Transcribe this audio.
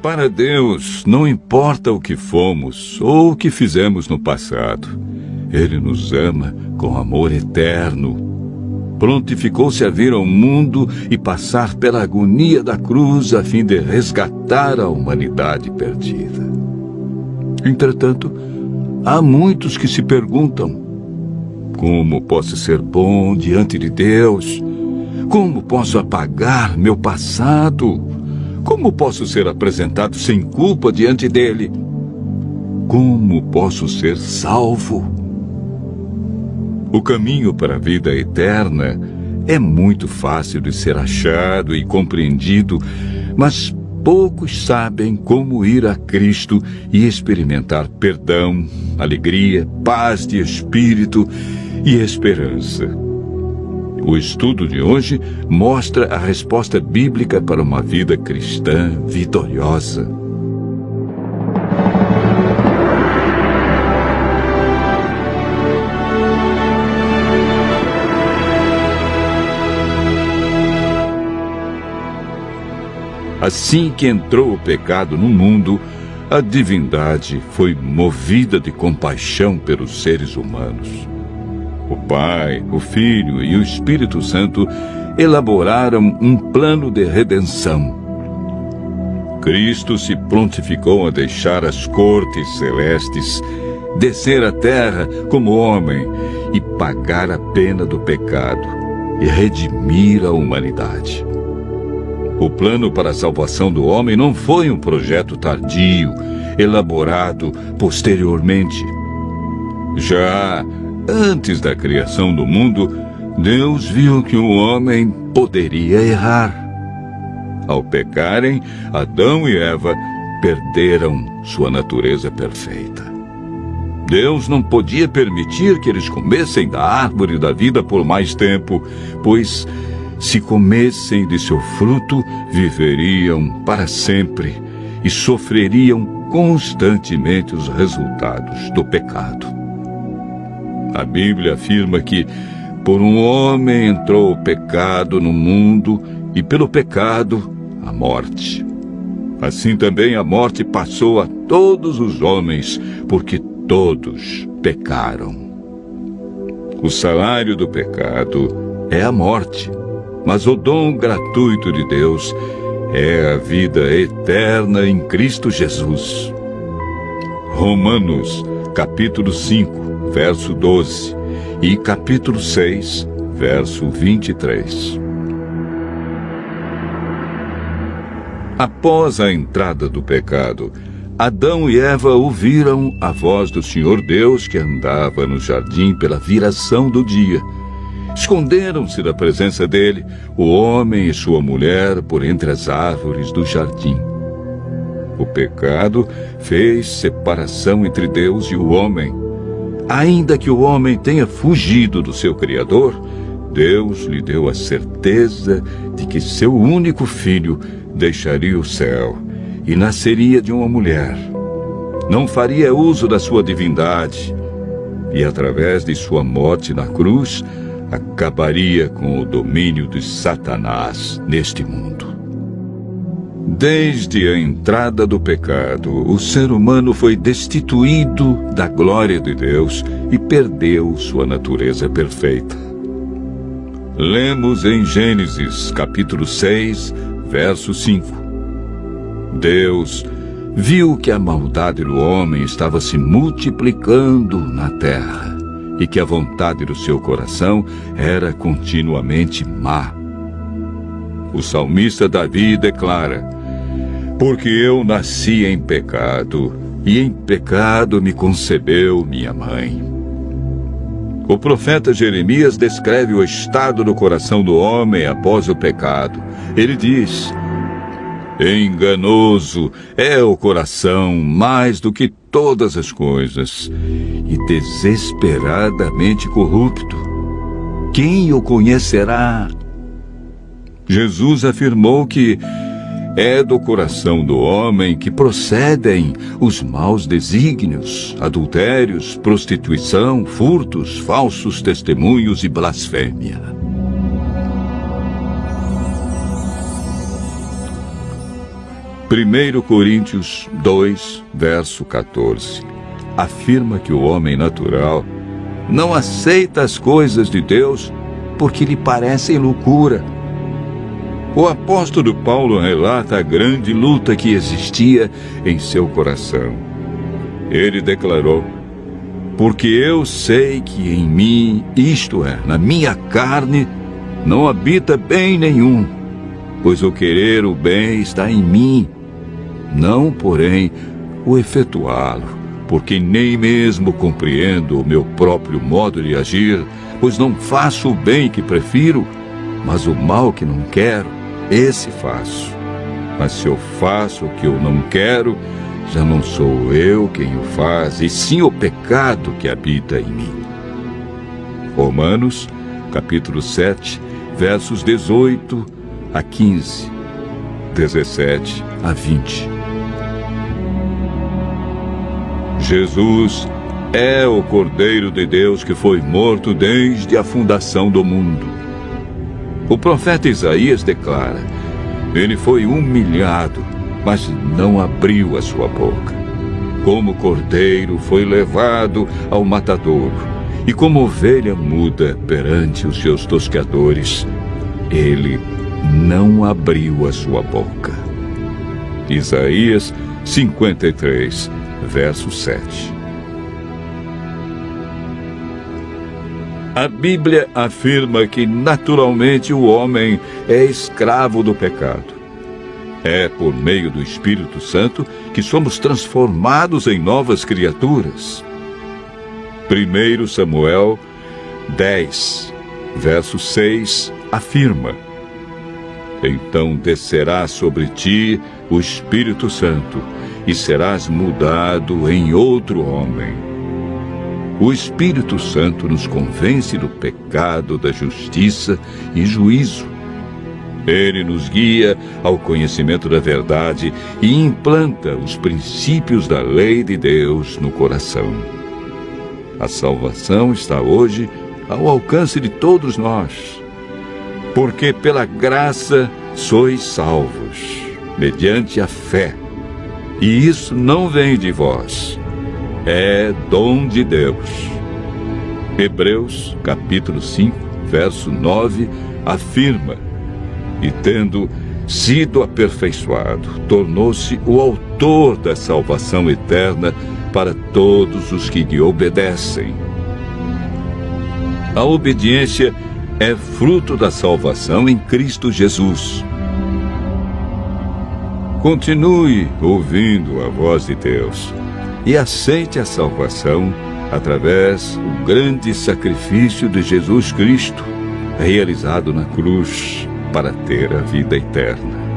Para Deus, não importa o que fomos ou o que fizemos no passado. Ele nos ama com amor eterno. Prontificou-se a vir ao mundo e passar pela agonia da cruz a fim de resgatar a humanidade perdida. Entretanto, há muitos que se perguntam: como posso ser bom diante de Deus? Como posso apagar meu passado? Como posso ser apresentado sem culpa diante dele? Como posso ser salvo? O caminho para a vida eterna é muito fácil de ser achado e compreendido, mas poucos sabem como ir a Cristo e experimentar perdão, alegria, paz de espírito e esperança. O estudo de hoje mostra a resposta bíblica para uma vida cristã vitoriosa. Assim que entrou o pecado no mundo, a divindade foi movida de compaixão pelos seres humanos. O Pai, o Filho e o Espírito Santo elaboraram um plano de redenção. Cristo se prontificou a deixar as cortes celestes, descer à terra como homem e pagar a pena do pecado e redimir a humanidade. O plano para a salvação do homem não foi um projeto tardio, elaborado posteriormente. Já antes da criação do mundo, Deus viu que o homem poderia errar. Ao pecarem, Adão e Eva perderam sua natureza perfeita. Deus não podia permitir que eles comessem da árvore da vida por mais tempo, pois, se comessem de seu fruto, viveriam para sempre e sofreriam constantemente os resultados do pecado. A Bíblia afirma que por um homem entrou o pecado no mundo e pelo pecado a morte. Assim também a morte passou a todos os homens, porque todos pecaram. O salário do pecado é a morte, mas o dom gratuito de Deus é a vida eterna em Cristo Jesus. Romanos, capítulo 5, verso 12 e capítulo 6, verso 23. Após a entrada do pecado, Adão e Eva ouviram a voz do Senhor Deus que andava no jardim pela viração do dia. Esconderam-se da presença dele, o homem e sua mulher, por entre as árvores do jardim. O pecado fez separação entre Deus e o homem. Ainda que o homem tenha fugido do seu Criador, Deus lhe deu a certeza de que seu único filho deixaria o céu e nasceria de uma mulher. Não faria uso da sua divindade e, através de sua morte na cruz, acabaria com o domínio de Satanás neste mundo. Desde a entrada do pecado, o ser humano foi destituído da glória de Deus e perdeu sua natureza perfeita. Lemos em Gênesis, capítulo 6, verso 5. Deus viu que a maldade do homem estava se multiplicando na terra e que a vontade do seu coração era continuamente má. O salmista Davi declara: porque eu nasci em pecado, e em pecado me concebeu minha mãe. O profeta Jeremias descreve o estado do coração do homem após o pecado. Ele diz: enganoso é o coração mais do que todas as coisas, e desesperadamente corrupto. Quem o conhecerá? Jesus afirmou que é do coração do homem que procedem os maus desígnios, adultérios, prostituição, furtos, falsos testemunhos e blasfêmia. 1 Coríntios 2, verso 14, afirma que o homem natural não aceita as coisas de Deus porque lhe parecem loucura. O apóstolo Paulo relata a grande luta que existia em seu coração. Ele declarou: porque eu sei que em mim, isto é, na minha carne, não habita bem nenhum, pois o querer o bem está em mim, não, porém, o efetuá-lo, porque nem mesmo compreendo o meu próprio modo de agir, pois não faço o bem que prefiro, mas o mal que não quero, esse faço. Mas se eu faço o que eu não quero, já não sou eu quem o faz, e sim o pecado que habita em mim. Romanos, capítulo 7, versos 18 a 15, 17 a 20. Jesus é o Cordeiro de Deus que foi morto desde a fundação do mundo. O profeta Isaías declara: ele foi humilhado, mas não abriu a sua boca. Como cordeiro foi levado ao matadouro, e como ovelha muda perante os seus tosqueadores, ele não abriu a sua boca. Isaías 53, verso 7. A Bíblia afirma que naturalmente o homem é escravo do pecado. É por meio do Espírito Santo que somos transformados em novas criaturas. 1 Samuel 10, verso 6, afirma: então descerá sobre ti o Espírito Santo, e serás mudado em outro homem. O Espírito Santo nos convence do pecado, da justiça e juízo. Ele nos guia ao conhecimento da verdade e implanta os princípios da lei de Deus no coração. A salvação está hoje ao alcance de todos nós, porque pela graça sois salvos, mediante a fé. E isso não vem de vós, é dom de Deus. Hebreus, capítulo 5, verso 9, afirma: e tendo sido aperfeiçoado, tornou-se o autor da salvação eterna para todos os que lhe obedecem. A obediência é fruto da salvação em Cristo Jesus. Continue ouvindo a voz de Deus e aceite a salvação através do grande sacrifício de Jesus Cristo, realizado na cruz para ter a vida eterna.